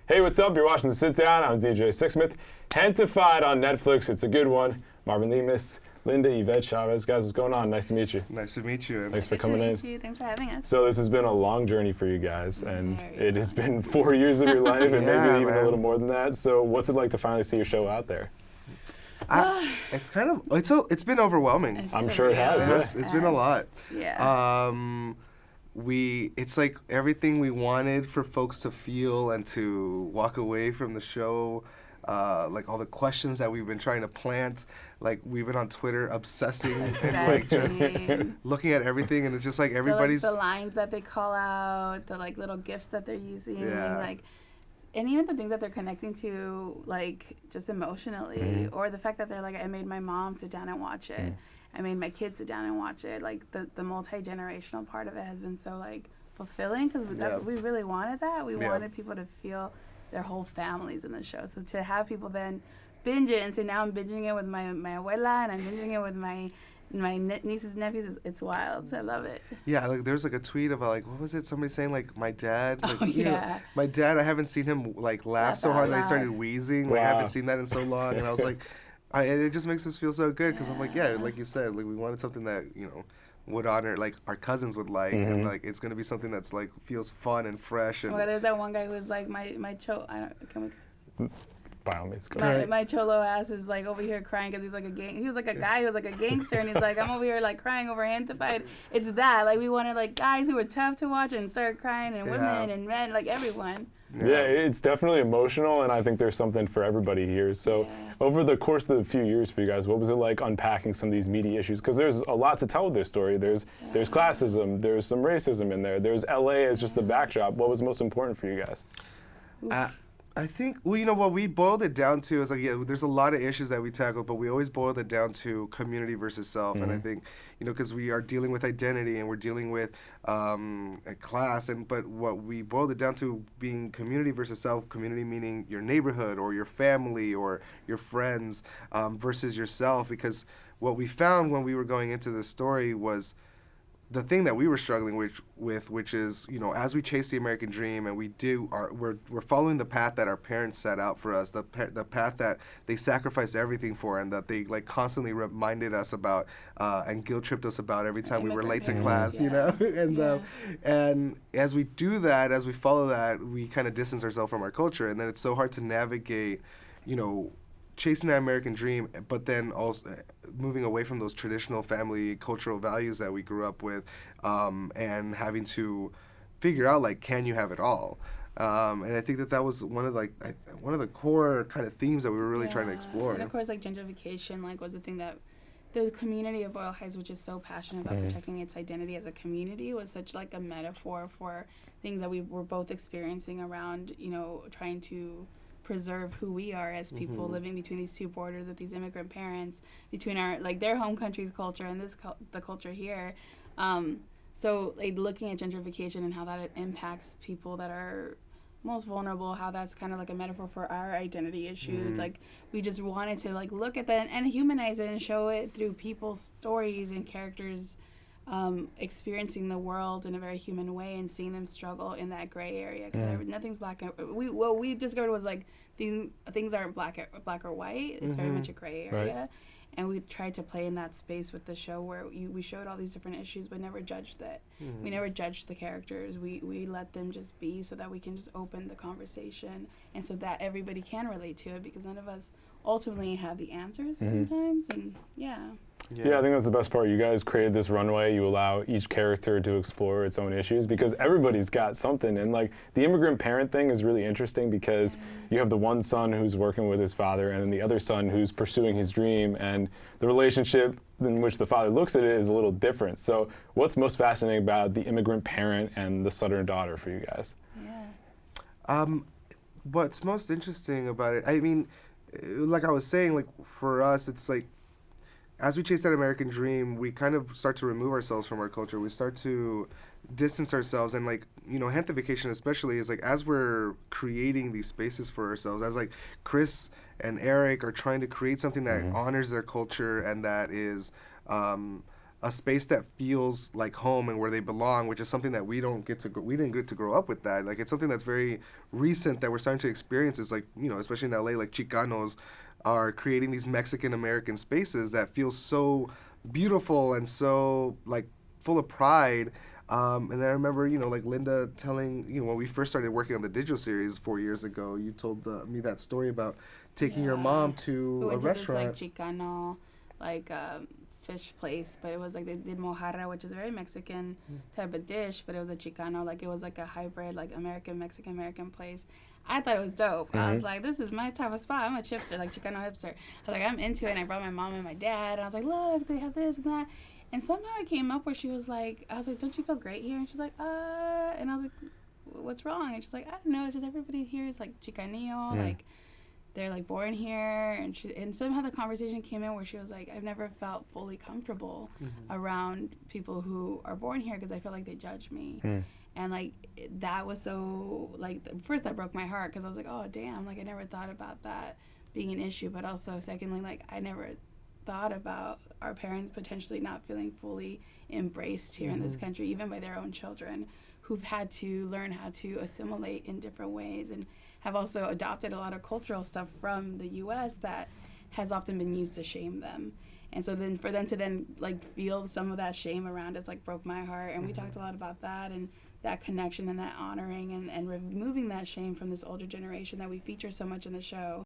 Hey, what's up? You're watching The Sit Down. I'm DJ Sixsmith. Gentefied on Netflix. It's a good one. Marvin, Lemus, Linda, Yvette, Chavez. Guys, what's going on? Nice to meet you. Nice to meet you. Thanks for coming in. Thanks for having us. So this has been a long journey for you guys, and it has been 4 years of your life, and Yeah, maybe even man. a little more than that. So what's it like to finally see your show out there? It's kind of it's been overwhelming. I'm sure it has. It's been a lot. Yeah. It's like everything we wanted for folks to feel and to walk away from the show. Like all the questions that we've been trying to plant, like we've been on Twitter obsessing and like just looking at everything, and it's just like everybody's the lines that they call out, the like little gifts that they're using, like, and even the things that they're connecting to, like just emotionally, or the fact that they're like, I made my mom sit down and watch it. I made my kids sit down and watch it. Like the multi-generational part of it has been so like fulfilling, because we really wanted that. We wanted people to feel their whole families in the show. So to have people then binge it, and so now I'm binging it with my abuela, and I'm binging it with my nieces and nephews. It's wild. So I love it. Yeah, like there's like a tweet about like, what was it? Somebody saying like my dad. Like, Oh, you know, yeah. my dad. I haven't seen him like laugh so hard that he started wheezing. Like I haven't seen that in so long, and I was like, it just makes us feel so good, because I'm like, like you said, like we wanted something that would honor, like our cousins would like, and like it's gonna be something that's like feels fun and fresh. And there's that one guy who was like my can we curse? By all means, go My cholo ass is like over here crying because he's like he was like a guy who was like a gangster, and he's like, I'm over here like crying over Gentefied. It's that, like we wanted like guys who were tough to watch and started crying, and women and men, like everyone. Yeah, it's definitely emotional, and I think there's something for everybody here. So over the course of the few years for you guys, what was it like unpacking some of these media issues? Because there's a lot to tell with this story. There's classism, there's some racism in there, there's LA as just the backdrop. What was most important for you guys? I think, well, what we boiled it down to is like, there's a lot of issues that we tackled, but we always boiled it down to community versus self. And I think, because we are dealing with identity and we're dealing with a class, but what we boiled it down to being community versus self, community meaning your neighborhood or your family or your friends versus yourself, because what we found when we were going into this story was the thing that we were struggling with, which is, as we chase the American dream and we're following the path that our parents set out for us, the path that they sacrificed everything for, and that they like constantly reminded us about and guilt tripped us about every time we were late to class, and as we do that, as we follow that, we kind of distance ourselves from our culture, and then it's so hard to navigate, chasing that American dream, but then also moving away from those traditional family cultural values that we grew up with, and having to figure out, like, can you have it all? And I think that was one of the core kind of themes that we were really trying to explore. And of course, like gentrification, like was the thing that the community of Boyle Heights, which is so passionate about protecting its identity as a community, was such like a metaphor for things that we were both experiencing around, trying to preserve who we are as people living between these two borders with these immigrant parents, between our their home country's culture and the culture here. So like looking at gentrification and how that impacts people that are most vulnerable, how that's kind of like a metaphor for our identity issues. Like we just wanted to like look at that and humanize it and show it through people's stories and characters experiencing the world in a very human way and seeing them struggle in that gray area. Nothing's black. What we discovered was like things aren't black or white. It's very much a gray area. And we tried to play in that space with the show where we showed all these different issues but never judged it. We never judged the characters. We let them just be so that we can just open the conversation and so that everybody can relate to it, because none of us ultimately have the answers sometimes. And yeah, I think that's the best part. You guys created this runway. You allow each character to explore its own issues, because everybody's got something. And like the immigrant parent thing is really interesting, because you have the one son who's working with his father and then the other son who's pursuing his dream, and the relationship in which the father looks at it is a little different. So what's most fascinating about the immigrant parent and the southern daughter for you guys? What's most interesting about it, I mean, like I was saying, like for us, it's like, as we chase that American dream, we kind of start to remove ourselves from our culture. We start to distance ourselves, and like, gentrification especially is like, as we're creating these spaces for ourselves, as like Chris and Eric are trying to create something that honors their culture and that is a space that feels like home and where they belong, which is something that we didn't get to grow up with that. Like, it's something that's very recent that we're starting to experience. Is like, you know, especially in LA, like Chicanos are creating these Mexican American spaces that feel so beautiful and so like full of pride. And then I remember, you know, like Linda telling, you know, when we first started working on the digital series 4 years ago, you told me that story about taking your mom to a restaurant. This, like, Chicano, like, fish place, but it was like they did mojarra, which is a very Mexican type of dish, but it was a Chicano, like it was like a hybrid, like American, Mexican, American place. I thought it was dope. I was like, this is my type of spot. I'm a chipster, like Chicano hipster. I was like, I'm into it, and I brought my mom and my dad, and I was like, look, they have this and that. And somehow it came up where she was like, I was like, don't you feel great here? And she's like, and I was like, what's wrong? And she's like, I don't know, it's just everybody here is like Chicanillo, like they're like born here. And somehow the conversation came in where she was like, I've never felt fully comfortable around people who are born here because I feel like they judge me. And like that was so, like, first that broke my heart because I was like, oh damn, like I never thought about that being an issue. But also secondly, like I never thought about our parents potentially not feeling fully embraced here in this country, even by their own children, who've had to learn how to assimilate in different ways and have also adopted a lot of cultural stuff from the U.S. that has often been used to shame them. And so then for them to then like feel some of that shame around us like broke my heart. And we talked a lot about that and that connection and that honoring and removing that shame from this older generation that we feature so much in the show.